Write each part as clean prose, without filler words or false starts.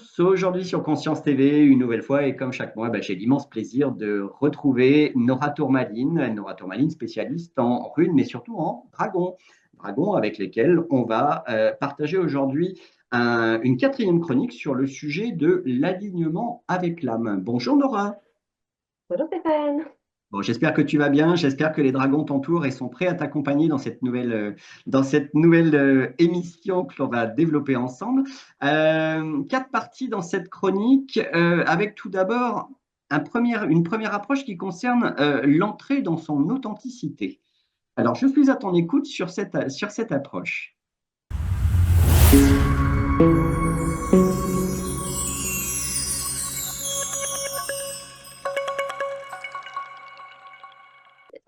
tous, aujourd'hui sur Conscience TV, une nouvelle fois, et comme chaque mois, j'ai l'immense plaisir de retrouver Nora Tourmaline, spécialiste en runes, mais surtout en dragons. Dragons avec lesquels on va partager aujourd'hui une quatrième chronique sur le sujet de l'alignement avec l'âme. Bonjour Nora. Bonjour Stéphane. Bon, j'espère que tu vas bien, j'espère que les dragons t'entourent et sont prêts à t'accompagner dans cette nouvelle émission que l'on va développer ensemble. Quatre parties dans cette chronique, avec tout d'abord une première approche qui concerne l'entrée dans son authenticité. Alors, je suis à ton écoute sur cette approche.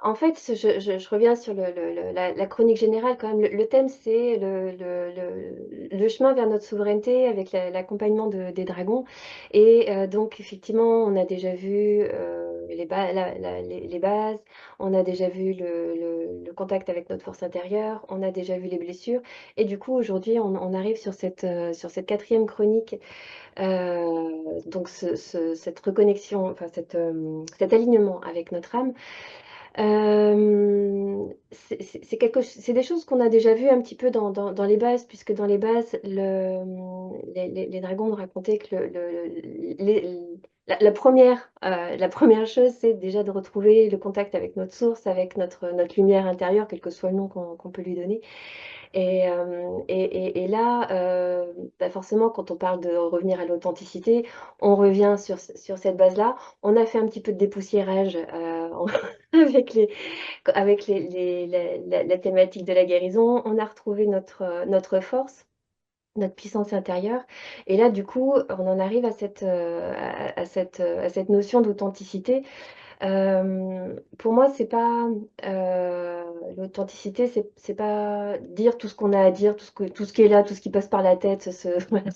En fait, je reviens sur la chronique générale quand même. Le thème, c'est le chemin vers notre souveraineté avec l'accompagnement des dragons. Et donc, effectivement, on a déjà vu les bases, on a déjà vu le contact avec notre force intérieure, on a déjà vu les blessures. Et du coup, aujourd'hui, on arrive sur cette quatrième chronique. Donc, cette reconnexion, enfin, cet alignement avec notre âme. C'est des choses qu'on a déjà vues un petit peu dans les bases, puisque dans les bases, les dragons nous racontaient que la première chose, c'est déjà de retrouver le contact avec notre source, avec notre lumière intérieure, quel que soit le nom qu'on peut lui donner. Et là, forcément, quand on parle de revenir à l'authenticité, on revient sur cette base-là. On a fait un petit peu de dépoussiérage avec la thématique de la guérison. On a retrouvé notre force, notre puissance intérieure. Et là, du coup, on en arrive à cette notion d'authenticité. Pour moi, c'est pas l'authenticité, c'est pas dire tout ce qu'on a à dire, tout ce qui est là, tout ce qui passe par la tête, voilà,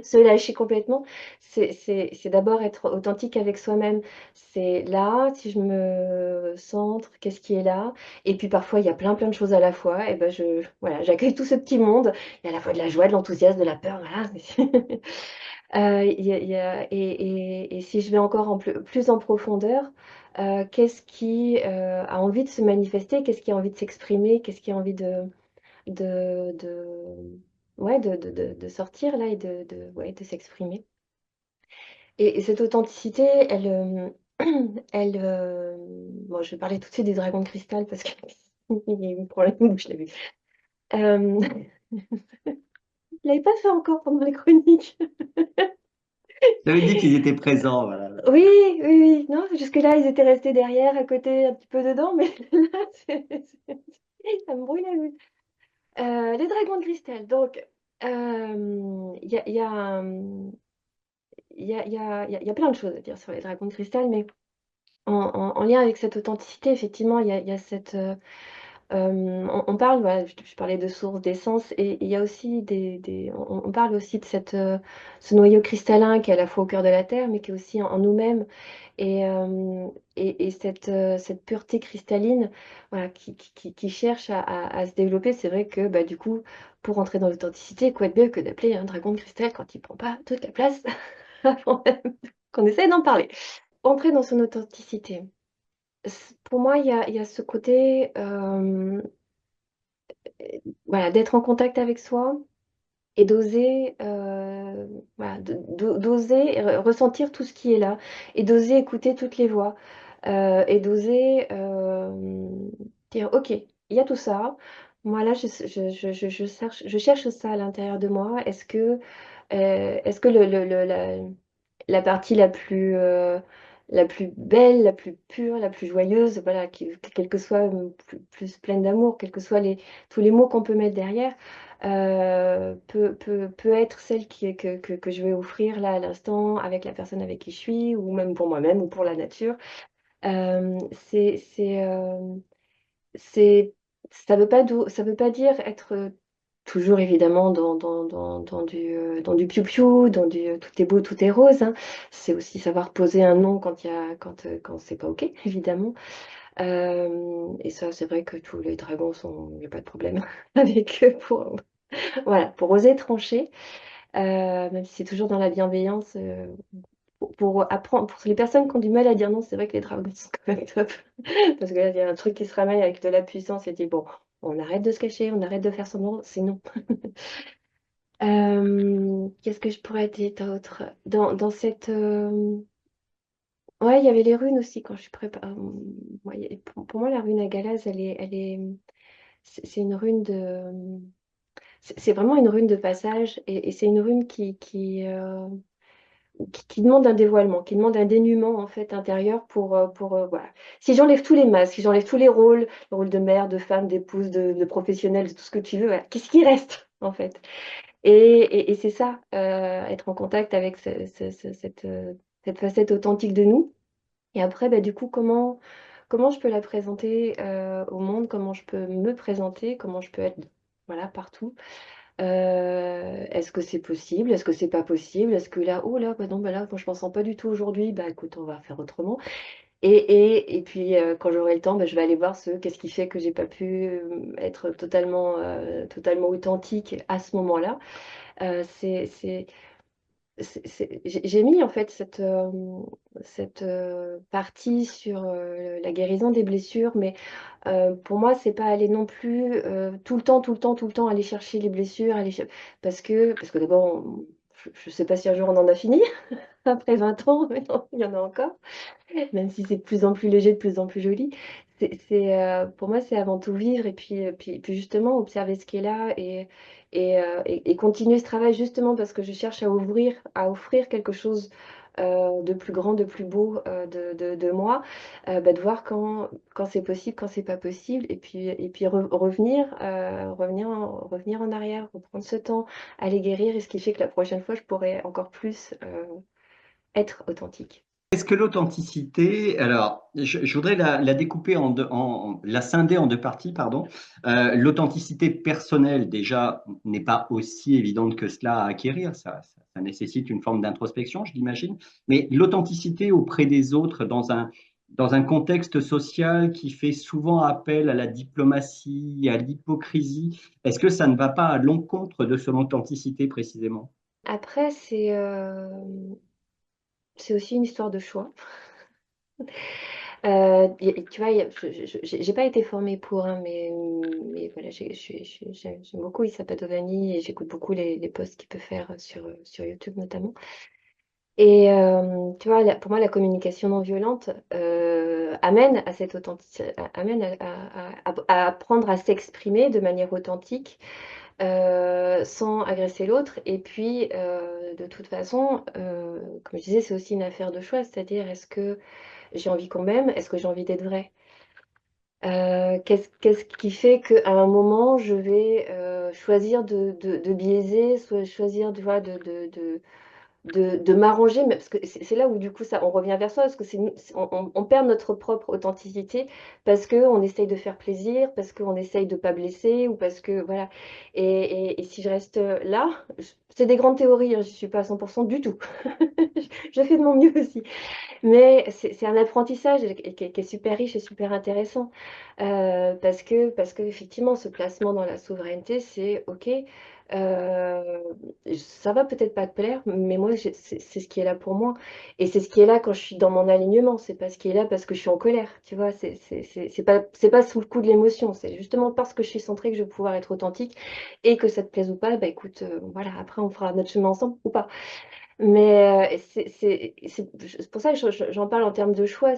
se lâcher complètement. C'est d'abord être authentique avec soi-même. C'est là, si je me centre, qu'est-ce qui est là? Et puis parfois, il y a plein de choses à la fois. Et ben voilà, j'accueille tout ce petit monde. Il y a à la fois de la joie, de l'enthousiasme, de la peur, voilà. Et si je vais encore plus en profondeur, qu'est-ce qui a envie de se manifester, qu'est-ce qui a envie de s'exprimer, qu'est-ce qui a envie de, ouais, de sortir là et ouais, de s'exprimer. Et cette authenticité, bon, je vais parler tout de suite des dragons de cristal parce qu'il y a eu un problème où je l'ai vu. Euh, je l'avais pas fait encore pendant les chroniques. J'avais dit qu'ils étaient présents, voilà. Oui, oui, oui. Non, jusque-là, ils étaient restés derrière, à côté, un petit peu dedans, mais là, ça me brûle la vue. Les dragons de cristal. Donc, il y a, il y a plein de choses à dire sur les dragons de cristal, mais en lien avec cette authenticité, effectivement, il y a cette, on parle, voilà, je parlais de source, d'essence, et il y a aussi on parle aussi de ce noyau cristallin qui est à la fois au cœur de la Terre, mais qui est aussi en nous-mêmes, et cette pureté cristalline, voilà, qui cherche à se développer. C'est vrai que bah, du coup, pour entrer dans l'authenticité, quoi de mieux que d'appeler un dragon de cristal quand il prend pas toute la place avant même qu'on essaye d'en parler. Entrer dans son authenticité. Pour moi, il y a ce côté, voilà, d'être en contact avec soi et d'oser, voilà, d'oser ressentir tout ce qui est là et d'oser écouter toutes les voix, et d'oser dire, OK, il y a tout ça. Moi, là, je cherche ça à l'intérieur de moi. Est-ce que la partie la plus belle, la plus pure, la plus joyeuse, voilà, quelle que soit plus pleine d'amour, quels que soient tous les mots qu'on peut mettre derrière, peut être celle que je vais offrir là à l'instant avec la personne avec qui je suis, ou même pour moi-même ou pour la nature. Euh, c'est, c'est, euh, c'est, ça veut pas dire être toujours évidemment dans du piou-piou, tout est beau, tout est rose, hein. C'est aussi savoir poser un nom quand c'est pas OK, évidemment. Et ça, c'est vrai que tous les dragons sont, il n'y a pas de problème avec eux voilà, pour oser trancher. même si c'est toujours dans la bienveillance. Pour apprendre, pour les personnes qui ont du mal à dire non, c'est vrai que les dragons sont quand même top. Parce que là, il y a un truc qui se ramène avec de la puissance et dit, bon, on arrête de se cacher, on arrête de faire semblant, c'est non. Qu'est-ce que je pourrais dire d'autre? Dans cette... Ouais, il y avait les runes aussi quand je suis préparée. Ouais, pour moi, la rune à Galaz, c'est une rune de... C'est vraiment une rune de passage et c'est une rune qui demande un dévoilement, qui demande un dénuement en fait intérieur voilà. Si j'enlève tous les masques, si j'enlève tous les rôles, le rôle de mère, de femme, d'épouse, de professionnelle, de tout ce que tu veux, voilà, qu'est-ce qui reste en fait? Et c'est ça, être en contact avec cette facette authentique de nous. Et après, bah, du coup, comment je peux la présenter au monde, comment je peux me présenter, comment je peux être voilà, partout. Est-ce que c'est possible? Est-ce que c'est pas possible? Est-ce que là, oh là, bah non, bah là, moi, je m'en sens pas du tout aujourd'hui, bah écoute, on va faire autrement. Et puis, quand j'aurai le temps, bah, je vais aller voir qu'est-ce qui fait que j'ai pas pu être totalement authentique à ce moment-là. Euh, c'est, c'est, j'ai mis en fait cette partie sur la guérison des blessures, mais pour moi, c'est pas aller non plus tout le temps, tout le temps, tout le temps aller chercher les blessures, parce que d'abord, je sais pas si un jour on en a fini après 20 ans, mais non, il y en a encore même si c'est de plus en plus léger, de plus en plus joli. Pour moi, c'est avant tout vivre et puis justement observer ce qui est là et continuer ce travail justement parce que je cherche à offrir quelque chose de plus grand, de plus beau de moi, bah, de voir quand c'est possible, quand c'est pas possible, et puis revenir en arrière, reprendre ce temps, aller guérir, et ce qui fait que la prochaine fois, je pourrai encore plus être authentique. Est-ce que l'authenticité, alors je voudrais la découper la scinder en deux parties, pardon. L'authenticité personnelle, déjà, n'est pas aussi évidente que cela à acquérir. Ça nécessite une forme d'introspection, je l'imagine. Mais l'authenticité auprès des autres dans un contexte social qui fait souvent appel à la diplomatie, à l'hypocrisie, est-ce que ça ne va pas à l'encontre de son authenticité précisément? Après, c'est aussi une histoire de choix. Tu vois, j'ai pas été formée pour, hein, mais voilà, j'aime beaucoup Issa Padovani et j'écoute beaucoup les posts qu'il peut faire sur YouTube notamment. Et tu vois, pour moi, la communication non violente amène à cette authenticité, amène à apprendre à s'exprimer de manière authentique sans agresser l'autre. Et puis, de toute façon, comme je disais, c'est aussi une affaire de choix, c'est-à-dire est-ce que j'ai envie qu'on m'aime, est-ce que j'ai envie d'être vraie? Qu'est-ce qui fait qu'à un moment, je vais choisir de biaiser, soit choisir de m'arranger, mais parce que c'est là où du coup ça, on revient vers soi, parce que on perd notre propre authenticité parce qu'on essaye de faire plaisir, parce qu'on essaye de pas blesser, ou parce que voilà. Et si je reste là, c'est des grandes théories, hein, je suis pas à 100% du tout. Je fais de mon mieux aussi. Mais c'est un apprentissage qui est super riche et super intéressant. Parce que effectivement, ce placement dans la souveraineté, c'est OK. euh, Ça va peut-être pas te plaire, mais moi, c'est ce qui est là pour moi. Et c'est ce qui est là quand je suis dans mon alignement. C'est pas ce qui est là parce que je suis en colère. Tu vois, c'est pas sous le coup de l'émotion. C'est justement parce que je suis centrée que je vais pouvoir être authentique. Et que ça te plaise ou pas, bah écoute, voilà, après, on fera notre chemin ensemble ou pas. Mais c'est pour ça que j'en parle en termes de choix.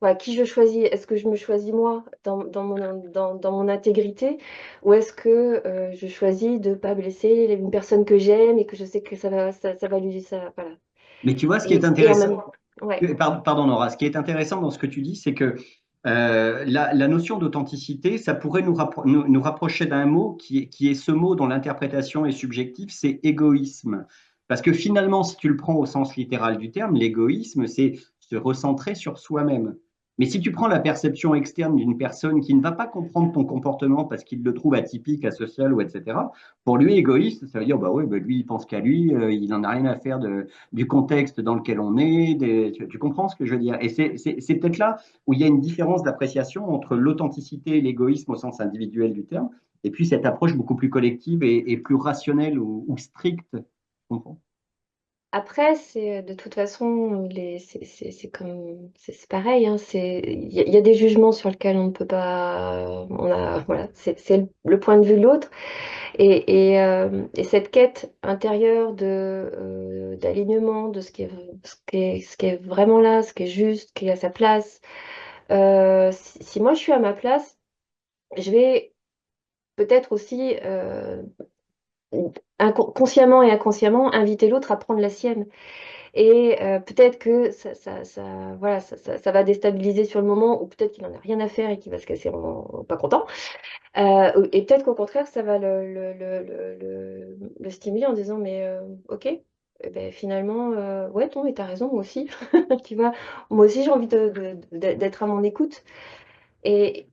Voilà, qui je choisis. Est-ce que je me choisis moi dans mon intégrité, ou est-ce que je choisis de ne pas blesser une personne que j'aime et que je sais que ça va lui ça voilà. Mais tu vois, ce qui est Et en même intéressant, ouais. pardon Nora, ce qui est intéressant dans ce que tu dis, c'est que la notion d'authenticité, ça pourrait nous rapprocher d'un mot qui est ce mot dont l'interprétation est subjective, c'est égoïsme. Parce que finalement, si tu le prends au sens littéral du terme, l'égoïsme, c'est se recentrer sur soi-même. Mais si tu prends la perception externe d'une personne qui ne va pas comprendre ton comportement parce qu'il le trouve atypique, asocial ou etc., pour lui, égoïste, ça veut dire, bah oui, bah lui, il pense qu'à lui, il n'en a rien à faire du contexte dans lequel on est. Tu comprends ce que je veux dire? Et c'est peut-être là où il y a une différence d'appréciation entre l'authenticité et l'égoïsme au sens individuel du terme, et puis cette approche beaucoup plus collective et plus rationnelle ou stricte. Tu comprends? Après, c'est de toute façon, c'est comme, c'est pareil, hein, il y a des jugements sur lesquels on ne peut pas, voilà, c'est le point de vue de l'autre. Et cette quête intérieure d'alignement, de ce qui est vraiment là, ce qui est juste, ce qui est à sa place. Si moi je suis à ma place, je vais peut-être aussi consciemment et inconsciemment inviter l'autre à prendre la sienne. Et peut-être que voilà, ça va déstabiliser sur le moment, ou peut-être qu'il n'en a rien à faire et qu'il va se casser pas content. Et peut-être qu'au contraire, ça va le stimuler en disant, mais ok, eh ben, finalement, ouais, non, mais t'as raison, moi aussi. Tu vois, moi aussi, j'ai envie d'être à mon écoute. Et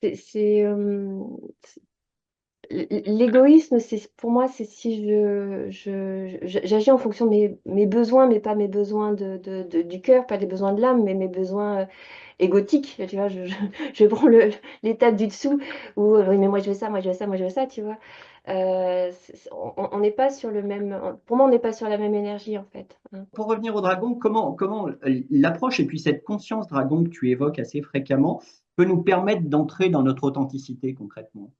c'est, c'est, euh, l'égoïsme, pour moi, c'est si j'agis en fonction de mes besoins, mais pas mes besoins du cœur, pas les besoins de l'âme, mais mes besoins égotiques. Tu vois, je prends l'étape du dessous où, oui, mais moi je veux ça, moi je veux ça, moi je veux ça, tu vois. On n'est pas sur le même. Pour moi, on n'est pas sur la même énergie, en fait, hein. Pour revenir au dragon, comment l'approche et puis cette conscience dragon que tu évoques assez fréquemment peut nous permettre d'entrer dans notre authenticité concrètement?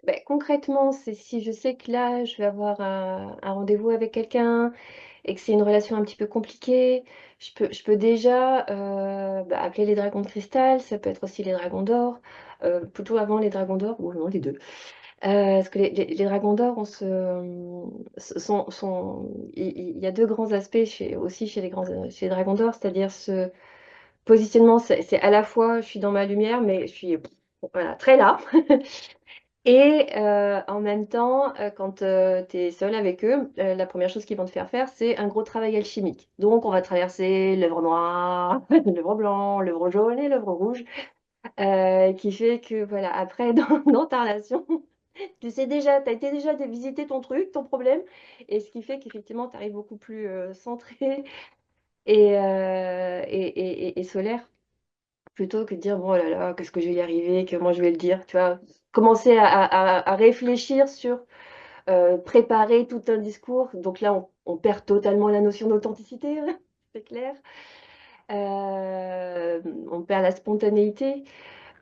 Ben, concrètement, c'est si je sais que là, je vais avoir un rendez-vous avec quelqu'un et que c'est une relation un petit peu compliquée, je peux déjà appeler les dragons de cristal, ça peut être aussi les dragons d'or, plutôt avant les dragons d'or, ou non, les deux. Parce que les dragons d'or, il y a deux grands aspects aussi chez les dragons d'or, c'est-à-dire ce positionnement, c'est à la fois, je suis dans ma lumière, mais je suis voilà, très là. Et en même temps, quand tu es seul avec eux, la première chose qu'ils vont te faire faire, c'est un gros travail alchimique. Donc, on va traverser l'œuvre noire, l'œuvre blanc, l'œuvre jaune et l'œuvre rouge, qui fait que, voilà, après, dans ta relation, tu sais déjà, tu as été déjà visiter ton truc, ton problème, et ce qui fait qu'effectivement, tu arrives beaucoup plus centré et solaire, plutôt que de dire, bon, oh là là, qu'est-ce que je vais y arriver, comment je vais le dire, tu vois. Commencer à réfléchir sur préparer tout un discours. Donc là, on perd totalement la notion d'authenticité, hein, c'est clair. On perd la spontanéité.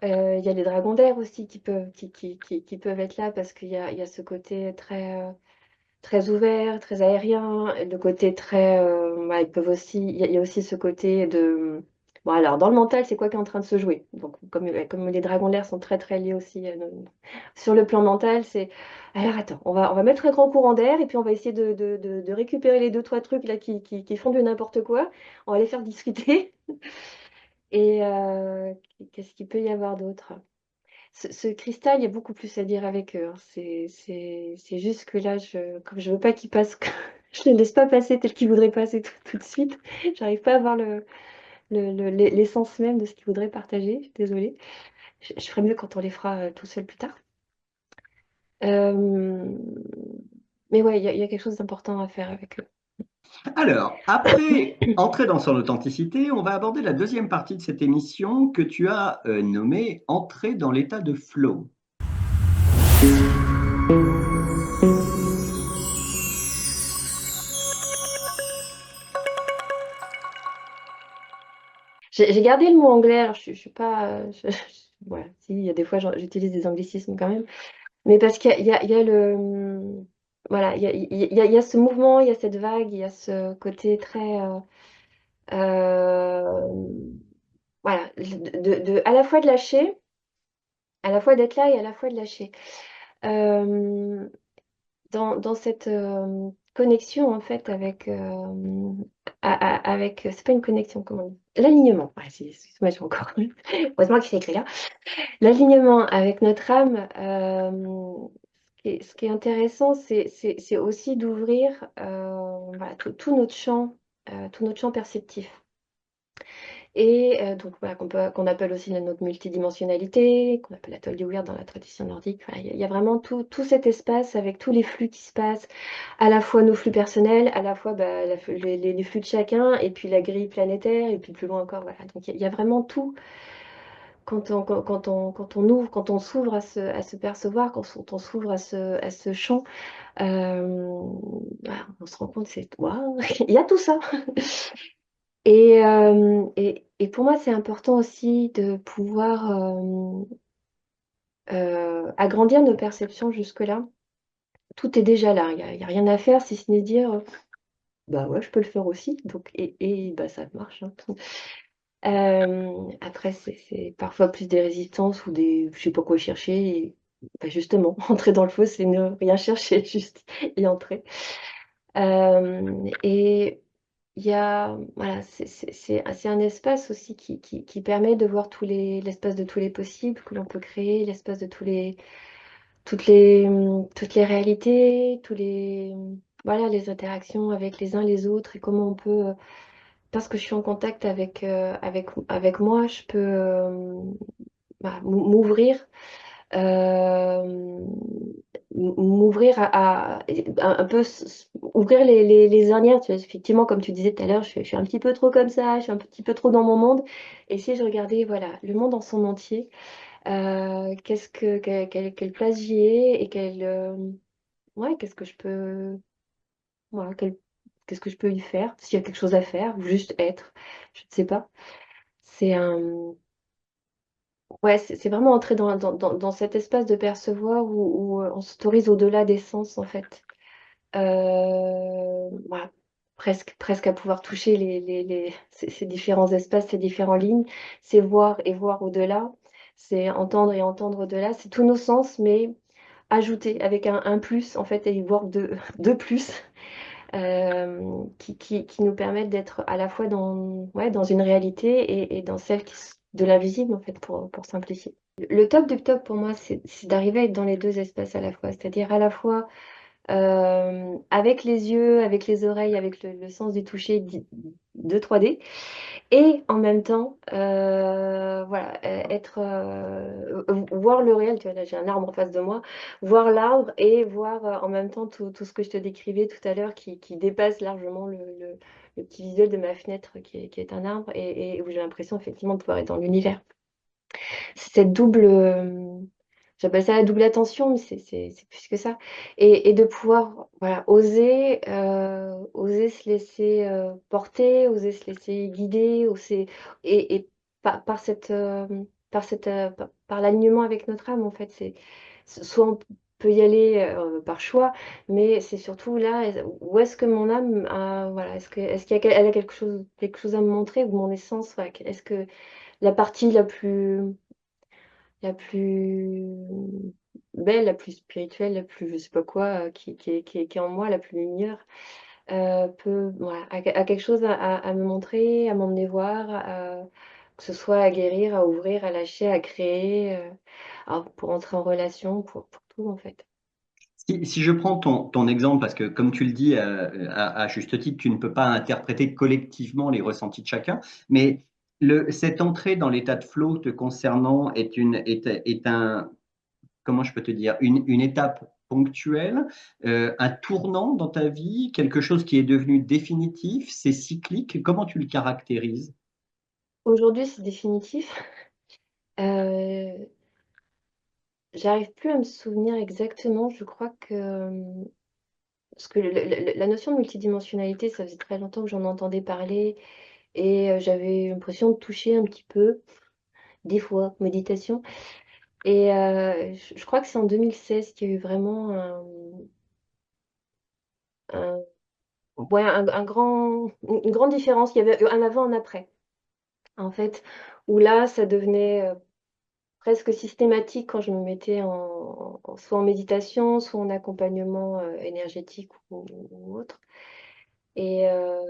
Il y a les dragons d'air aussi qui peuvent être là parce qu'il y a ce côté très ouvert, très aérien, le côté très... ouais, ils peuvent aussi, il y a aussi ce côté de... Bon, alors, dans le mental, c'est quoi qui est en train de se jouer? Donc, comme les dragons de l'air sont très, très liés aussi sur le plan mental, c'est... Alors, attends, on va mettre un grand courant d'air et puis on va essayer de récupérer les deux, trois trucs là qui font du n'importe quoi. On va les faire discuter. Et qu'est-ce qu'il peut y avoir d'autre? Ce cristal, il y a beaucoup plus à dire avec eux, hein. C'est juste que là, comme je veux pas qu'ils passent, je les laisse pas passer tel qu'ils voudraient passer tout de suite. J'arrive pas à voir l'essence même de ce qu'ils voudraient partager. Je suis désolée. Je ferai mieux quand on les fera tout seul plus tard. Euh, mais ouais, il y a quelque chose d'important à faire avec eux. Alors, après entrer dans son authenticité, on va aborder la deuxième partie de cette émission que tu as nommée Entrer dans l'état de flow. J'ai gardé le mot anglais, alors je suis pas. Voilà, si, il y a des fois j'utilise des anglicismes quand même. Mais parce qu'il y a voilà, il y a ce mouvement, il y a cette vague, il y a ce côté très, euh, voilà, à la fois de lâcher, à la fois d'être là et à la fois de lâcher. Euh, dans cette connexion, en fait, avec, c'est pas une connexion, comment on dit? L'alignement. Ouais, excuse-moi, j'ai encore. Heureusement qu'il s'est écrit là. L'alignement avec notre âme, ce qui est intéressant, c'est aussi d'ouvrir voilà, tout notre champ perceptif. Et donc, voilà, qu'on appelle aussi notre multidimensionnalité, qu'on appelle l'atelier weird dans la tradition nordique. Voilà, il y a vraiment tout cet espace avec tous les flux qui se passent, à la fois nos flux personnels, à la fois bah, les flux de chacun, et puis la grille planétaire, et puis plus loin encore. Voilà. Donc il y a vraiment tout quand on ouvre, quand on s'ouvre à se percevoir, quand on s'ouvre à ce champ. euh, Bah, on se rend compte, c'est waouh, il y a tout ça. Et pour moi, c'est important aussi de pouvoir agrandir nos perceptions jusque-là. Tout est déjà là, il y a rien à faire si ce n'est dire, bah ouais, je peux le faire aussi. Donc, bah, ça marche, hein. Après, c'est parfois plus des résistances ou des, je sais pas quoi chercher. Et, bah, justement, entrer dans le feu, c'est ne rien chercher, juste y entrer. Et il y a, voilà, c'est un espace aussi qui permet de voir l'espace de tous les possibles que l'on peut créer, l'espace de toutes les réalités, voilà, les interactions avec les uns les autres et comment on peut, parce que je suis en contact avec moi, je peux bah, m'ouvrir euh, m'ouvrir un peu ouvrir les ornières. Tu vois, effectivement, comme tu disais tout à l'heure, je suis un petit peu trop comme ça, je suis un petit peu trop dans mon monde. Et si je regardais, voilà, le monde en son entier, quelle place j'y ai et ouais, qu'est-ce que je peux, voilà, qu'est-ce que je peux y faire, s'il y a quelque chose à faire, ou juste être, je ne sais pas. C'est un, ouais, c'est vraiment entrer dans cet espace de percevoir où on s'autorise au-delà des sens, en fait. Voilà, presque à pouvoir toucher ces différents espaces, ces différentes lignes. C'est voir et voir au-delà. C'est entendre et entendre au-delà. C'est tous nos sens, mais ajouter avec un plus, en fait, et voir deux plus, qui nous permettent d'être à la fois ouais, dans une réalité et dans celle de l'invisible, en fait, pour simplifier. Le top du top pour moi, c'est d'arriver à être dans les deux espaces à la fois, c'est-à-dire à la fois avec les yeux, avec les oreilles, avec le sens du toucher de 3D, et en même temps, voilà, voir le réel. Tu vois, là, j'ai un arbre en face de moi, voir l'arbre et voir en même temps tout ce que je te décrivais tout à l'heure qui dépasse largement le petit visuel de ma fenêtre qui est un arbre et où j'ai l'impression effectivement de pouvoir être dans l'univers. C'est cette double, j'appelle ça la double attention, mais c'est plus que ça. Et de pouvoir, voilà, oser se laisser porter, oser se laisser guider, et par l'alignement avec notre âme, en fait, soit on peut y aller par choix, mais c'est surtout là, où est-ce que mon âme voilà, elle a quelque chose à me montrer, ou mon essence, voilà, est-ce que la partie la plus belle, la plus spirituelle, la plus je sais pas quoi, qui est en moi, la plus lumière, voilà, a quelque chose à me montrer, à m'emmener voir, que ce soit à guérir, à ouvrir, à lâcher, à créer, alors pour entrer en relation, pour tout en fait. Si je prends ton exemple, parce que comme tu le dis à juste titre, tu ne peux pas interpréter collectivement les ressentis de chacun, mais cette entrée dans l'état de flow te concernant est un, comment je peux te dire, une étape ponctuelle, un tournant dans ta vie, quelque chose qui est devenu définitif, c'est cyclique. Comment tu le caractérises? Aujourd'hui, c'est définitif. Euh, J'arrive plus à me souvenir exactement. Je crois que parce que la notion de multidimensionnalité, ça faisait très longtemps que j'en entendais parler. Et j'avais l'impression de toucher un petit peu, des fois, méditation. Et je crois que c'est en 2016 qu'il y a eu vraiment un- ouais, une grande différence. Il y avait un avant, un après, en fait, où là, ça devenait presque systématique quand je me mettais soit en méditation, soit en accompagnement énergétique ou autre. Et, euh,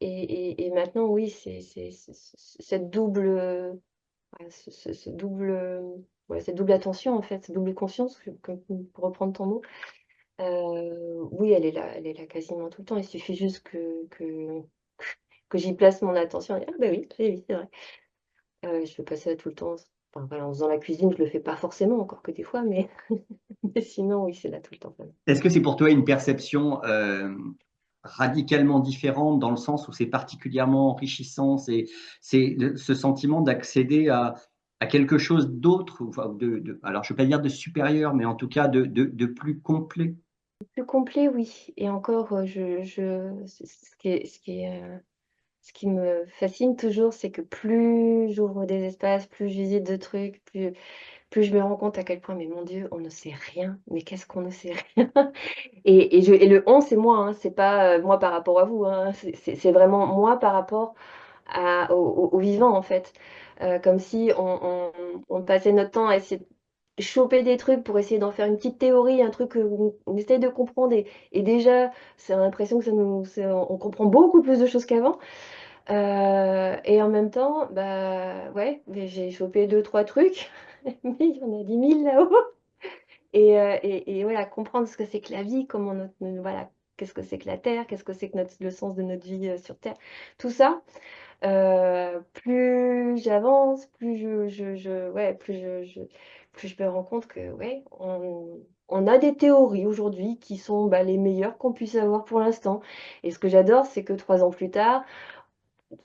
et maintenant, oui, c'est cette double. Ouais, ce double, ouais, cette double attention, en fait, cette double conscience, pour reprendre ton mot, oui, elle est là quasiment tout le temps. Il suffit juste que que j'y place mon attention. Et, ah bah oui, c'est vrai. Je fais pas ça tout le temps. Enfin, voilà, en faisant la cuisine, je le fais pas forcément, encore que des fois, mais, mais sinon, oui, c'est là tout le temps. Est-ce que c'est pour toi une perception radicalement différente dans le sens où c'est particulièrement enrichissant, ce sentiment d'accéder à quelque chose d'autre, enfin, alors je ne vais pas dire de supérieur, mais en tout cas de plus complet. Plus complet, oui. Et encore, ce qui me fascine toujours, c'est que plus j'ouvre des espaces, plus je visite de trucs, plus je me rends compte à quel point, mais mon Dieu, on ne sait rien. Mais qu'est-ce qu'on ne sait rien? Et le on, c'est moi, hein, c'est pas moi par rapport à vous, hein, c'est vraiment moi par rapport au vivant, en fait. Comme si on passait notre temps à essayer de choper des trucs pour essayer d'en faire une petite théorie, un truc où on essaye de comprendre. Et déjà, c'est l'impression que on comprend beaucoup plus de choses qu'avant. Et en même temps, bah ouais, mais j'ai chopé deux, trois trucs, mais il y en a 10 000 là-haut. Et voilà, comprendre ce que c'est que la vie, voilà, qu'est-ce que c'est que la Terre, qu'est-ce que c'est que le sens de notre vie sur Terre. Tout ça, plus j'avance, plus je me rends compte que ouais, on a des théories aujourd'hui qui sont bah, les meilleures qu'on puisse avoir pour l'instant. Et ce que j'adore, c'est que 3 ans plus tard,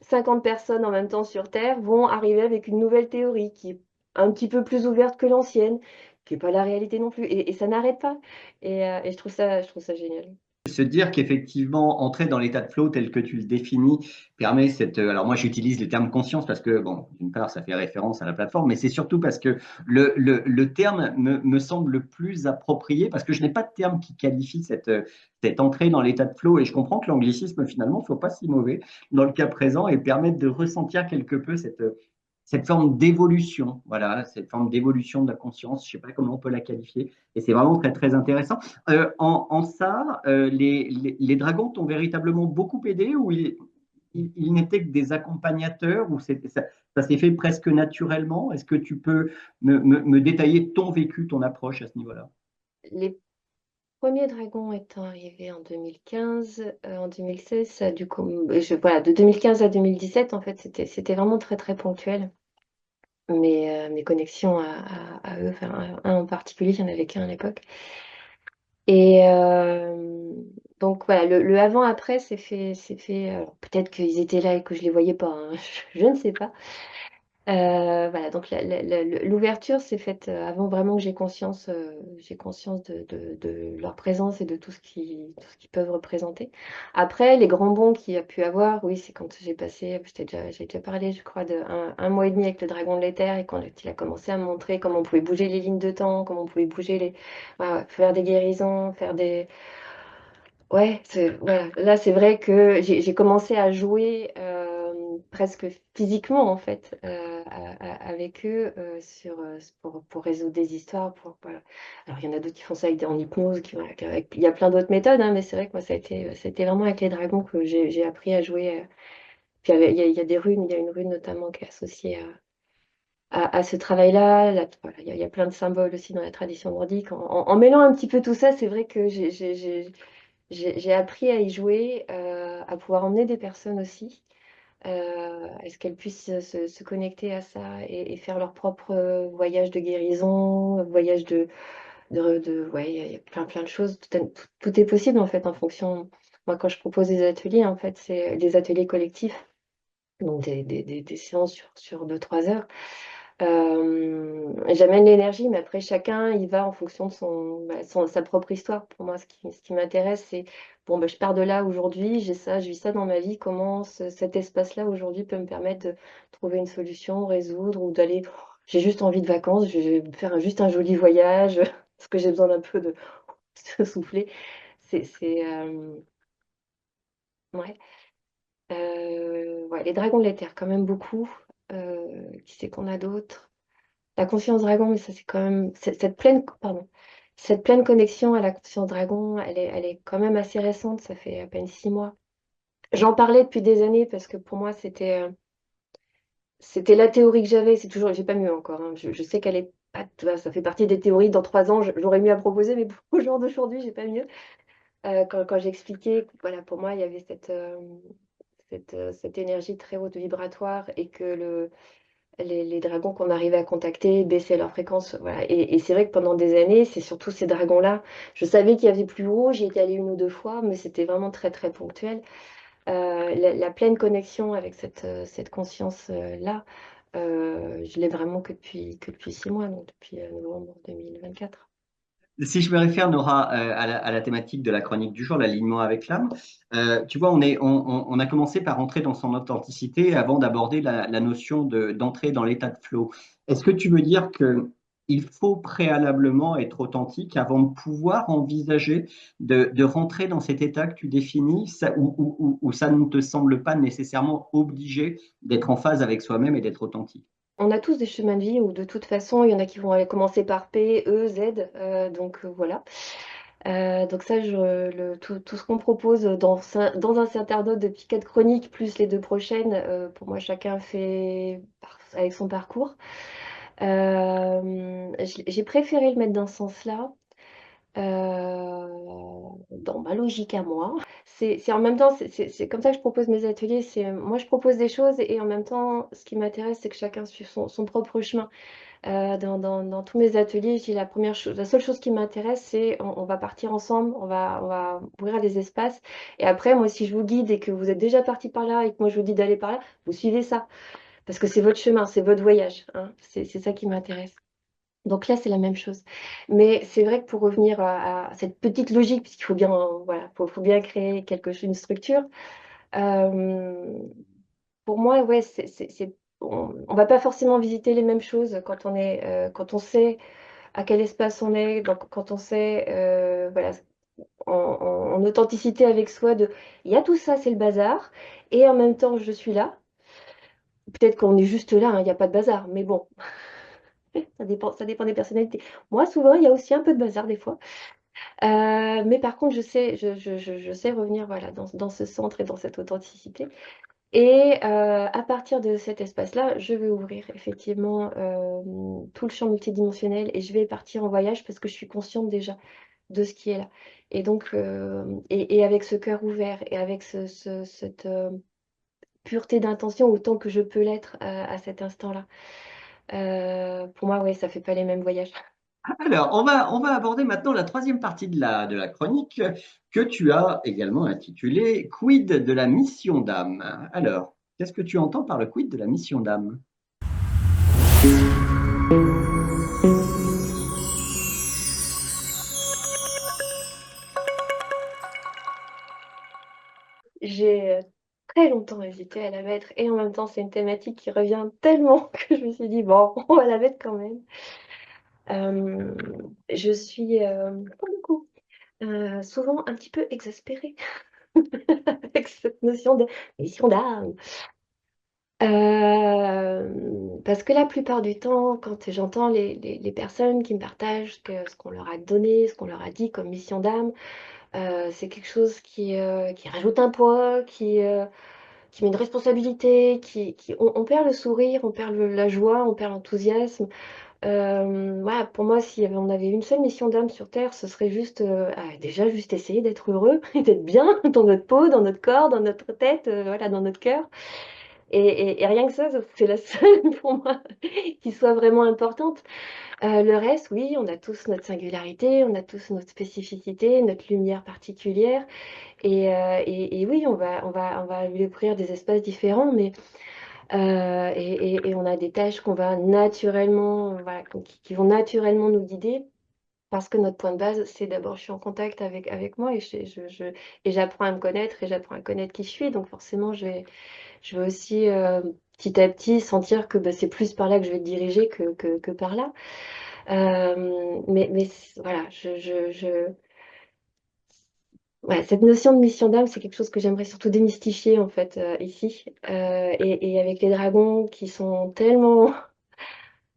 50 personnes en même temps sur Terre vont arriver avec une nouvelle théorie qui est un petit peu plus ouverte que l'ancienne, qui n'est pas la réalité non plus. Et ça n'arrête pas. Et je trouve ça génial. Se dire qu'effectivement, entrer dans l'état de flow tel que tu le définis permet cette. Alors, moi, j'utilise le terme conscience parce que, bon, d'une part, ça fait référence à la plateforme, mais c'est surtout parce que le terme me semble le plus approprié parce que je n'ai pas de terme qui qualifie cette entrée dans l'état de flow et je comprends que l'anglicisme, finalement, ne soit pas si mauvais dans le cas présent et permettre de ressentir quelque peu cette forme d'évolution, voilà, cette forme d'évolution de la conscience, je ne sais pas comment on peut la qualifier, et c'est vraiment très, très intéressant. En ça, les dragons t'ont véritablement beaucoup aidé ou ils n'étaient que des accompagnateurs ou ça s'est fait presque naturellement? Est-ce que tu peux me détailler ton vécu, ton approche à ce niveau-là? Les premiers dragons étant arrivés en 2015, en 2016, ça a dû voilà, de 2015 à 2017, en fait, c'était vraiment très, très ponctuel. Mes connexions à eux, enfin, un en particulier, il n'y en avait qu'un à l'époque. Et donc voilà, le avant-après c'est fait. Alors, peut-être qu'ils étaient là et que je les voyais pas, hein, je ne sais pas. Voilà, donc l'ouverture s'est faite avant vraiment que j'ai conscience de leur présence et de tout ce qu'ils peuvent représenter. Après, les grands bons qu'il y a pu avoir, oui, c'est quand j'ai passé, j'ai déjà parlé, je crois, de un mois et demi avec le dragon de l'éther et quand il a commencé à me montrer comment on pouvait bouger les lignes de temps, comment on pouvait bouger voilà, faire des guérisons, faire des. Ouais, voilà. Là, c'est vrai que j'ai commencé à jouer presque physiquement, en fait, avec eux pour résoudre des histoires. Voilà. Alors, il y en a d'autres qui font ça en hypnose, voilà, il y a plein d'autres méthodes, hein, mais c'est vrai que moi, ça a été vraiment avec les dragons que j'ai appris à jouer. Puis, il y a des runes, il y a une rune notamment qui est associée à ce travail-là. Voilà, il y a plein de symboles aussi dans la tradition nordique. En mêlant un petit peu tout ça, c'est vrai que j'ai appris à y jouer, à pouvoir emmener des personnes aussi, à ce qu'elles puissent se connecter à ça et faire leur propre voyage de guérison, voyage ouais, il y a plein de choses. Tout est possible en fait en fonction. Moi, quand je propose des ateliers, en fait, c'est des ateliers collectifs, donc des séances sur 2, 3 heures. J'amène l'énergie, mais après chacun, il va en fonction de sa propre histoire. Pour moi, ce qui m'intéresse, c'est, bon, ben, je pars de là aujourd'hui, j'ai ça, je vis ça dans ma vie, comment cet espace-là aujourd'hui peut me permettre de trouver une solution, résoudre, ou d'aller, j'ai juste envie de vacances, je vais faire juste un joli voyage, parce que j'ai besoin d'un peu de se souffler. C'est ouais. Ouais, les dragons de l'éther, quand même beaucoup. Qui c'est qu'on a d'autres? La conscience dragon, mais ça c'est quand même pardon, cette pleine connexion à la conscience dragon, elle est quand même assez récente, ça fait à peine 6 mois. J'en parlais depuis des années parce que pour moi c'était la théorie que j'avais, c'est toujours, j'ai pas mieux encore, hein. Je sais qu'elle est pas, tu vois, ça fait partie des théories. Dans 3 ans, j'aurais mieux à proposer, mais pour au jour d'aujourd'hui, j'ai pas mieux. Quand j'expliquais, voilà, pour moi, il y avait cette énergie très haute vibratoire et que les dragons qu'on arrivait à contacter baissaient leur fréquence. Voilà. Et c'est vrai que pendant des années, c'est surtout ces dragons-là. Je savais qu'il y avait plus haut, j'y étais allée une ou deux fois, mais c'était vraiment très très ponctuel. La pleine connexion avec cette conscience-là, je l'ai vraiment que depuis 6 mois, donc depuis novembre 2024. Si je me réfère, Nora, à la thématique de la chronique du jour, l'alignement avec l'âme, tu vois, on a commencé par entrer dans son authenticité avant d'aborder la notion d'entrer dans l'état de flow. Est-ce que tu veux dire que il faut préalablement être authentique avant de pouvoir envisager de rentrer dans cet état que tu définis, ou ça ne te semble pas nécessairement obligé d'être en phase avec soi-même et d'être authentique? On a tous des chemins de vie où de toute façon, il y en a qui vont aller commencer par P, E, Z, donc voilà. Donc ça, tout ce qu'on propose dans un certain ordre depuis 4 chroniques, plus les 2 prochaines, pour moi, chacun fait avec son parcours. J'ai préféré le mettre dans ce sens-là, dans ma logique à moi. C'est en même temps, c'est comme ça que je propose mes ateliers. Moi, je propose des choses et en même temps, ce qui m'intéresse, c'est que chacun suive son propre chemin. Dans tous mes ateliers, je dis la seule chose qui m'intéresse, c'est on va partir ensemble, on va ouvrir des espaces. Et après, moi, si je vous guide et que vous êtes déjà parti par là et que moi je vous dis d'aller par là, vous suivez ça. Parce que c'est votre chemin, c'est votre voyage, hein. C'est ça qui m'intéresse. Donc là, c'est la même chose. Mais c'est vrai que pour revenir à cette petite logique, puisqu'il faut bien, voilà, faut bien créer quelque chose, une structure. euh, pour moi, ouais, on va pas forcément visiter les mêmes choses quand on sait à quel espace on est, donc quand on sait, voilà, en authenticité avec soi, il y a tout ça, c'est le bazar, et en même temps, je suis là. Peut-être qu'on est juste là, hein, il n'y a pas de bazar, mais bon, ça dépend des personnalités. Moi, souvent, il y a aussi un peu de bazar des fois. Mais par contre, je sais revenir voilà, dans ce centre et dans cette authenticité. Et à partir de cet espace-là, je vais ouvrir effectivement tout le champ multidimensionnel et je vais partir en voyage parce que je suis consciente déjà de ce qui est là. Et donc, et avec ce cœur ouvert et avec cette pureté d'intention autant que je peux l'être à cet instant-là. Pour moi, oui, ça fait pas les mêmes voyages. Alors, on va aborder maintenant la troisième partie de la chronique que tu as également intitulée Quid de la mission d'âme. Alors, qu'est-ce que tu entends par le quid de la mission d'âme? J'ai très longtemps hésité à la mettre et en même temps, c'est une thématique qui revient tellement que je me suis dit, bon, on va la mettre quand même. Euh, je suis, pour le coup, souvent un petit peu exaspérée avec cette notion de mission d'âme. Parce que la plupart du temps, quand j'entends les personnes qui me partagent ce qu'on leur a donné, ce qu'on leur a dit comme mission d'âme, c'est quelque chose qui rajoute un poids, qui met une responsabilité, on perd le sourire, on perd la joie, on perd l'enthousiasme. Voilà, pour moi, si on avait une seule mission d'âme sur Terre, ce serait juste, déjà, juste essayer d'être heureux et d'être bien dans notre peau, dans notre corps, dans notre tête, voilà, dans notre cœur. Et rien que ça, c'est la seule pour moi qui soit vraiment importante. Le reste, oui, on a tous notre singularité, on a tous notre spécificité, notre lumière particulière. Et oui, on va lui offrir des espaces différents, mais et on a des tâches qu'on va naturellement, voilà, qui vont naturellement nous guider. Parce que notre point de base, c'est d'abord, je suis en contact avec moi et j'apprends à me connaître et j'apprends à connaître qui je suis. Donc forcément, je vais aussi petit à petit sentir que bah, c'est plus par là que je vais te diriger que par là. Mais voilà, ouais, cette notion de mission d'âme, c'est quelque chose que j'aimerais surtout démystifier en fait ici. Et avec les dragons qui sont tellement,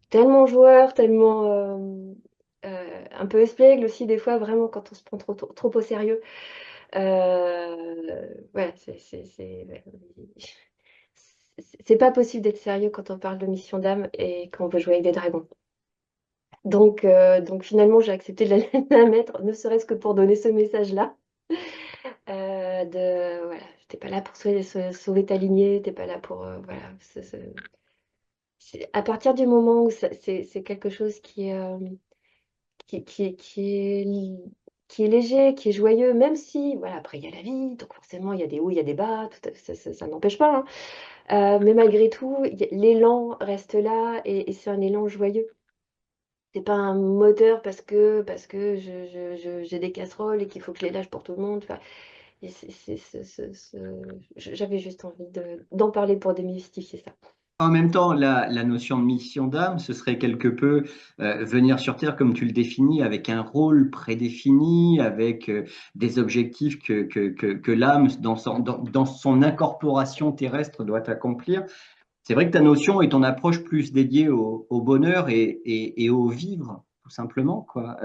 tellement joueurs, tellement un peu espiègles aussi des fois, vraiment quand on se prend trop au sérieux. Ouais, ouais, c'est pas possible d'être sérieux quand on parle de mission d'âme et qu'on veut jouer avec des dragons. Donc finalement, j'ai accepté de la mettre, ne serait-ce que pour donner ce message-là. Voilà, t'es pas là pour sauver ta lignée, t'es pas là pour, voilà. À partir du moment où c'est quelque chose qui, qui, qui est, qui est léger, qui est joyeux, même si, voilà, après, il y a la vie, donc forcément, il y a des hauts, il y a des bas, ça n'empêche pas, hein. Mais malgré tout, l'élan reste là et c'est un élan joyeux. C'est pas un moteur parce que j'ai des casseroles et qu'il faut que je les lâche pour tout le monde. Enfin, et j'avais juste envie d'en parler pour démystifier ça. En même temps, la notion de mission d'âme, ce serait quelque peu venir sur Terre comme tu le définis, avec un rôle prédéfini, avec des objectifs que l'âme, dans son incorporation terrestre, doit accomplir. C'est vrai que ta notion et ton approche plus dédiée au bonheur et au vivre, tout simplement, quoi,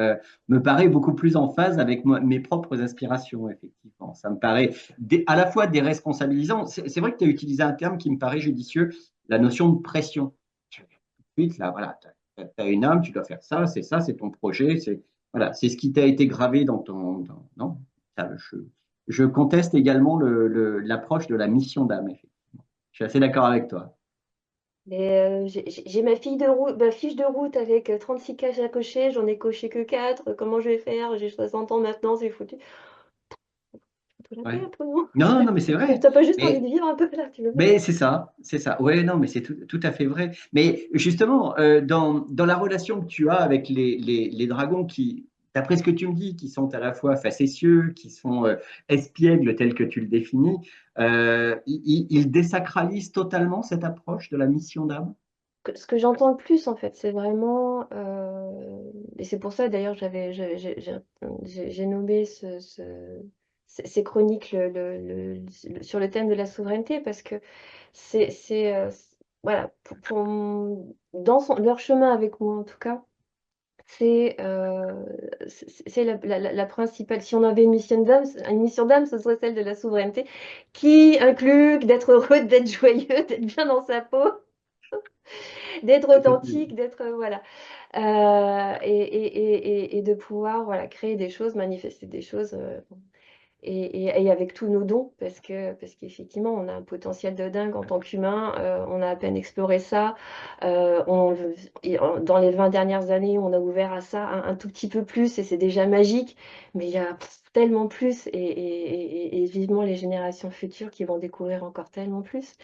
me paraît beaucoup plus en phase avec mes propres aspirations, effectivement. Ça me paraît à la fois déresponsabilisant. C'est vrai que tu as utilisé un terme qui me paraît judicieux, la notion de pression. Tout de suite, là, voilà, tu as une âme, tu dois faire ça, c'est ton projet, voilà, c'est ce qui t'a été gravé dans non, ça, je conteste également l'approche de la mission d'âme, effectivement. Je suis assez d'accord avec toi. Mais j'ai ma fiche de route avec 36 cases à cocher, j'en ai coché que 4. Comment je vais faire? J'ai 60 ans maintenant, c'est foutu. Faut la paix Ouais. un peu, non? Non, non, mais c'est vrai. T'as pas juste envie Mais, de vivre un peu là, tu veux mais c'est ça, c'est ça. Ouais, non, mais c'est tout à fait vrai. Mais justement, dans la relation que tu as avec les dragons qui, d'après ce que tu me dis, qui sont à la fois facétieux, qui sont espiègles tels que tu le définis, ils désacralisent totalement cette approche de la mission d'âme. Ce que j'entends le plus, en fait, c'est vraiment, et c'est pour ça d'ailleurs j'ai nommé ces chroniques sur le thème de la souveraineté, parce que voilà, leur chemin avec moi en tout cas, c'est la principale. Si on avait une mission d'âme, ce serait celle de la souveraineté, qui inclut d'être heureux, d'être joyeux, d'être bien dans sa peau, d'être Tout à fait. authentique, d'être voilà. Et de pouvoir voilà, créer des choses, manifester des choses, et avec tous nos dons, parce qu'effectivement, on a un potentiel de dingue en tant qu'humain, on a à peine exploré ça. Dans les 20 dernières années, on a ouvert à ça un tout petit peu plus et c'est déjà magique, mais il y a tellement plus et vivement les générations futures qui vont découvrir encore tellement plus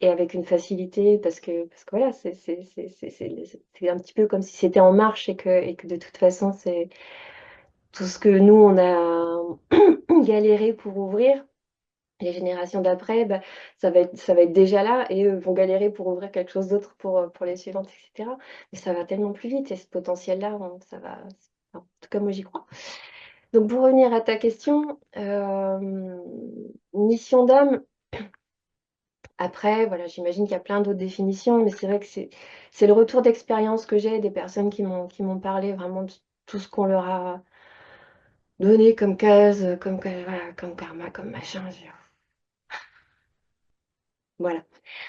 et avec une facilité parce que voilà, c'est un petit peu comme si c'était en marche et que de toute façon, c'est tout ce que nous, on a galéré pour ouvrir. Les générations d'après, bah, ça va être déjà là et eux vont galérer pour ouvrir quelque chose d'autre pour les suivantes, etc. Mais ça va tellement plus vite et ce potentiel-là, ça va. En tout cas, moi, j'y crois. Donc, pour revenir à ta question, mission d'âme, après, voilà, j'imagine qu'il y a plein d'autres définitions, mais c'est vrai que c'est le retour d'expérience que j'ai des personnes qui m'ont parlé vraiment de tout ce qu'on leur a donné comme case, voilà, comme karma, comme machin. Voilà. Ouais,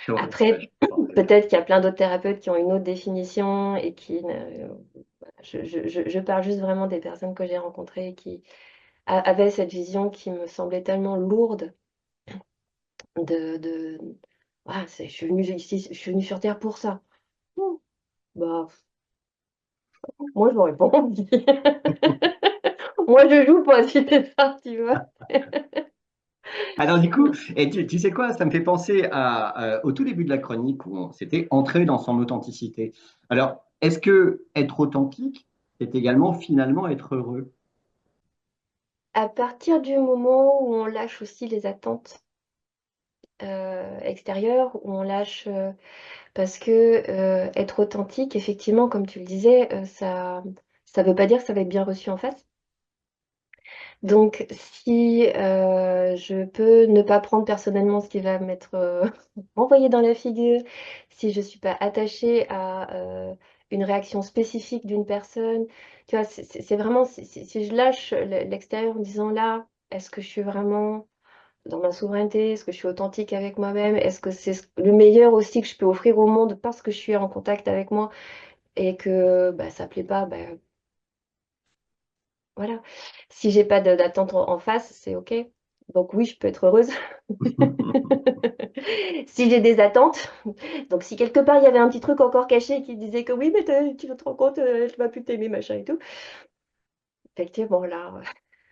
je Après, comprends très bien. peut-être qu'il y a plein d'autres thérapeutes qui ont une autre définition et qui voilà, je parle juste vraiment des personnes que j'ai rencontrées et qui avaient cette vision qui me semblait tellement lourde de ah, je suis venue ici, je suis venue sur Terre pour ça. Ouh, bah, moi, je n'aurais pas envie. Moi, je joue pas si c'est ça, tu vois. Alors du coup, et tu sais quoi, ça me fait penser au tout début de la chronique où c'était entrer dans son authenticité. Alors, est-ce que être authentique, c'est également finalement être heureux? À partir du moment où on lâche aussi les attentes extérieures, où on lâche parce que être authentique, effectivement, comme tu le disais, ça veut pas dire que ça va être bien reçu en face. Donc, si je peux ne pas prendre personnellement ce qui va m'être envoyé dans la figure, si je suis pas attachée à une réaction spécifique d'une personne, tu vois, c'est vraiment si je lâche l'extérieur en disant là, est-ce que je suis vraiment dans ma souveraineté? Est-ce que je suis authentique avec moi-même? Est-ce que c'est le meilleur aussi que je peux offrir au monde parce que je suis en contact avec moi et que bah, ça plaît pas, bah, voilà. Si j'ai pas d'attente en face, c'est OK. Donc oui, je peux être heureuse si j'ai des attentes. Donc si quelque part il y avait un petit truc encore caché qui disait que oui, mais tu te rends compte, je vas plus t'aimer, machin et tout. Effectivement, là,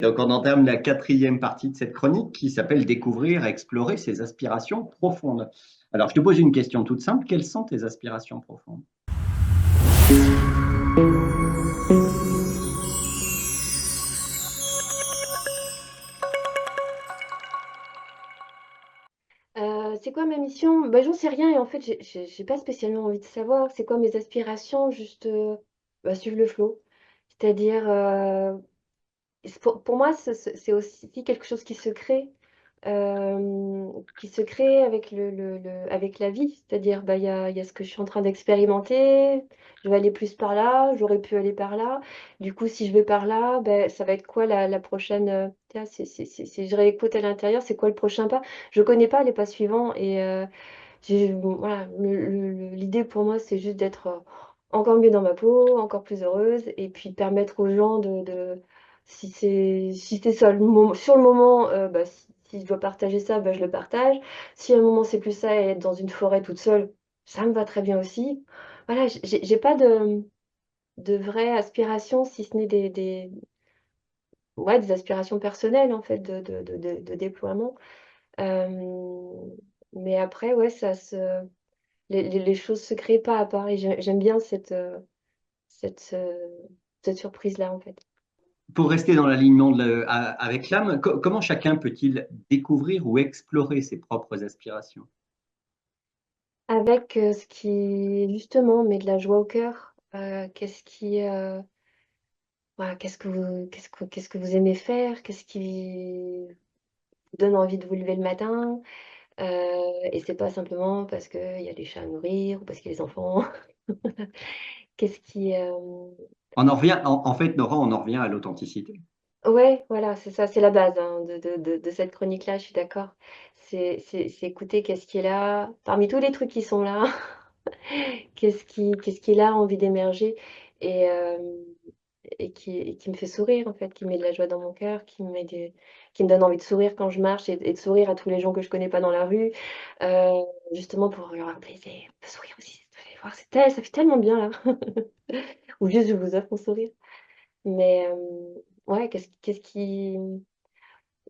Donc, on entame la quatrième partie de cette chronique qui s'appelle Découvrir, explorer ses aspirations profondes. Alors, je te pose une question toute simple. Quelles sont tes aspirations profondes? c'est quoi ma mission? Bah, j'en sais rien et en fait, j'ai pas spécialement envie de savoir. C'est quoi mes aspirations? Juste bah, suivre le flow. C'est-à-dire, pour moi, c'est aussi quelque chose qui se crée avec avec la vie. C'est-à-dire, bah, il y a ce que je suis en train d'expérimenter. Je vais aller plus par là. J'aurais pu aller par là. Du coup, si je vais par là, ben, ça va être quoi la prochaine tiens, si je réécoute à l'intérieur, c'est quoi le prochain pas? Je connais pas les pas suivants et voilà, l'idée pour moi, c'est juste d'être encore mieux dans ma peau, encore plus heureuse, et puis permettre aux gens si c'est ça, sur le moment, bah, si je dois partager ça, bah, je le partage. Si à un moment c'est plus ça et être dans une forêt toute seule, ça me va très bien aussi. Voilà, j'ai pas de vraies aspirations, si ce n'est ouais, des aspirations personnelles en fait de déploiement. Euh, mais après, ouais, les choses se créent pas à part et j'aime bien cette, cette surprise-là, en fait. Pour rester dans l'alignement avec l'âme, comment chacun peut-il découvrir ou explorer ses propres aspirations? Avec ce qui, justement, met de la joie au cœur, voilà, qu'est-ce que vous aimez faire, qu'est-ce qui vous donne envie de vous lever le matin, et c'est pas simplement parce qu'il y a des chats à nourrir ou parce qu'il y a les enfants. Qu'est-ce qui, On en revient, en fait, Nora, on en revient à l'authenticité. ouais, voilà, c'est ça, c'est la base hein, de cette chronique-là, je suis d'accord. C'est écouter qu'est-ce qui est là, parmi tous les trucs qui sont là, qu'est-ce qui est là, envie d'émerger et, et qui me fait sourire, en fait, qui met de la joie dans mon cœur, qui me donne envie de sourire quand je marche et de sourire à tous les gens que je connais pas dans la rue, euh, justement pour leur rappeler, on peut sourire aussi, vous allez voir, ça fait tellement bien là. Ou juste je vous offre mon sourire. Mais ouais, qu'est-ce qui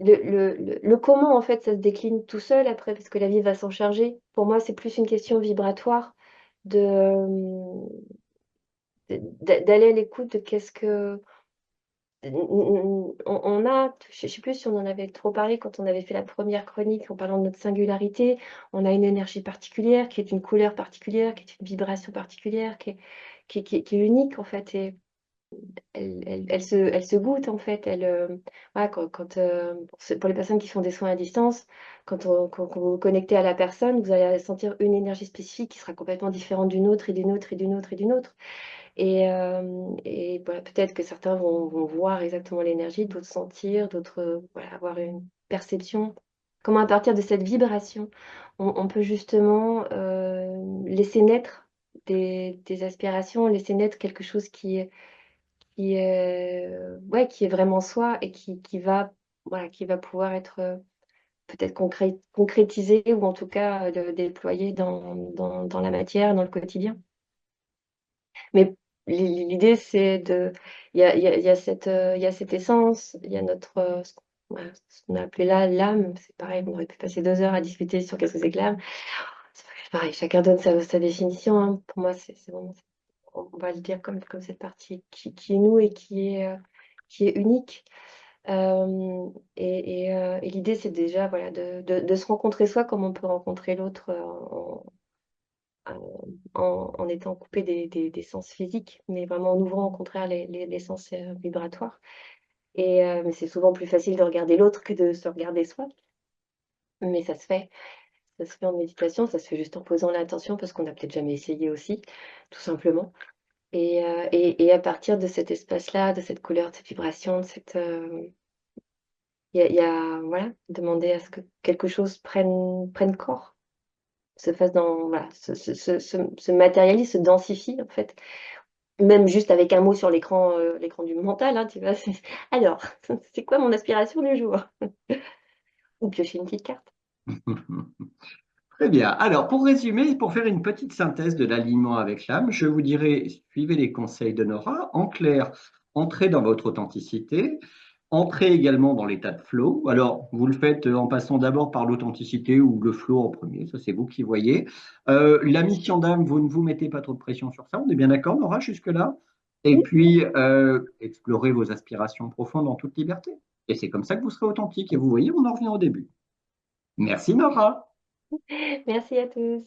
le comment, en fait, ça se décline tout seul après, parce que la vie va s'en charger. Pour moi, c'est plus une question vibratoire de, d'aller à l'écoute de qu'est-ce que on a, je sais plus si on en avait trop parlé quand on avait fait la première chronique en parlant de notre singularité. On a une énergie particulière, qui est une couleur particulière, qui est une vibration particulière, qui est unique, en fait. Et elle se goûte en fait. Voilà, pour les personnes qui font des soins à distance, quand vous vous connectez à la personne, vous allez sentir une énergie spécifique qui sera complètement différente d'une autre et d'une autre et d'une autre et d'une autre. Et voilà, peut-être que certains vont voir exactement l'énergie, d'autres sentir, d'autres voilà, avoir une perception. Comment à partir de cette vibration, on peut justement laisser naître des aspirations, laisser naître quelque chose ouais, qui est vraiment soi et voilà, qui va pouvoir être peut-être concrétisé ou en tout cas déployé dans la matière, dans le quotidien. Mais l'idée, c'est il y a cette essence, il y a voilà, ce qu'on a appelé là l'âme. C'est pareil, on aurait pu passer 2 heures à discuter sur qu'est-ce que c'est que l'âme. C'est pareil, chacun donne sa définition, hein. Pour moi, c'est vraiment on va le dire comme cette partie qui est nous et qui est unique. Et l'idée, c'est déjà voilà, de se rencontrer soi comme on peut rencontrer l'autre en étant coupé des sens physiques, mais vraiment en ouvrant au contraire les sens vibratoires. Mais c'est souvent plus facile de regarder l'autre que de se regarder soi. Mais ça se fait en méditation, ça se fait juste en posant l'intention parce qu'on n'a peut-être jamais essayé aussi, tout simplement. Et à partir de cet espace-là, de cette couleur, de cette vibration, voilà, demander à ce que quelque chose prenne corps, se fasse voilà, se matérialise, se densifie en fait. Même juste avec un mot sur l'écran du mental, hein, tu vois. Alors, c'est quoi mon aspiration du jour? Ou piocher une petite carte. Très bien. Alors, pour résumer, pour faire une petite synthèse de l'alignement avec l'âme, je vous dirais, suivez les conseils de Nora. En clair, entrez dans votre authenticité. Entrez également dans l'état de flow. Alors, vous le faites en passant d'abord par l'authenticité ou le flow en premier. Ça, c'est vous qui voyez. La mission d'âme, vous ne vous mettez pas trop de pression sur ça. On est bien d'accord, Nora, jusque-là? Et Oui, puis, explorez vos aspirations profondes en toute liberté. Et c'est comme ça que vous serez authentique. Et vous voyez, on en revient au début. Merci, Nora. merci à tous.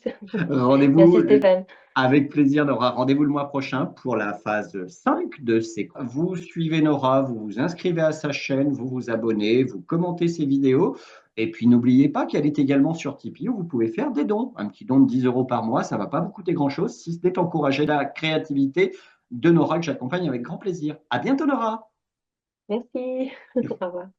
Rendez-vous Merci Stéphane. avec plaisir, Nora. Rendez-vous le mois prochain pour la phase 5 de ces. Vous suivez Nora, vous vous inscrivez à sa chaîne, vous vous abonnez, vous commentez ses vidéos. Et puis n'oubliez pas qu'elle est également sur Tipeee où vous pouvez faire des dons. Un petit don de 10 € par mois, ça ne va pas vous coûter grand-chose si ce n'est encourager la créativité de Nora que j'accompagne avec grand plaisir. À bientôt, Nora. Merci. Au revoir.